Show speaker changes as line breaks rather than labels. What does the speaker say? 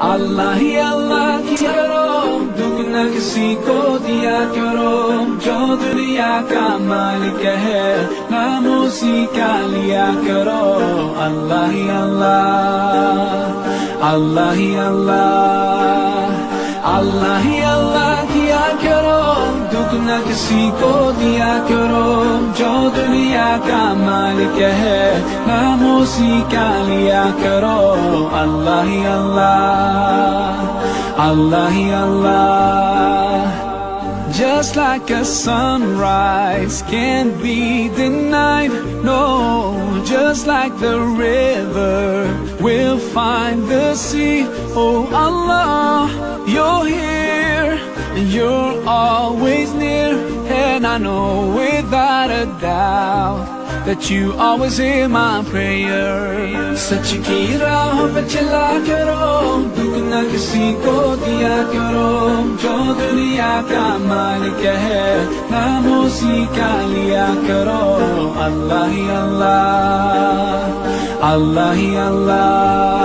अल्लाह ही अल्लाह किया करो, दुख न किसी को दिया करो। जो दुनिया का मालिक है, नाम उसी का लिया करो। अल्लाह ही अल्लाह, अल्लाह ही अल्लाह, अल्लाह ही अल्लाह किया करो, दुख न किसी को दिया करो। जो दुनिया का मालिक है, नाम उसी का लिया करो। अल्लाह ही अल्लाह, अल्लाह ही अल्लाह। Just like a sunrise can't be denied, no. Just like the river will find the sea. Oh Allah, you're here and you're always near. And I know without a doubt that you always hear my prayer. सच की राह पे चला करो, दुख न किसी को दिया करो। जो दुनिया का मालिक है, नाम उसी का लिया करो। अल्लाह ही अल्लाह, अल्लाह ही अल्लाह।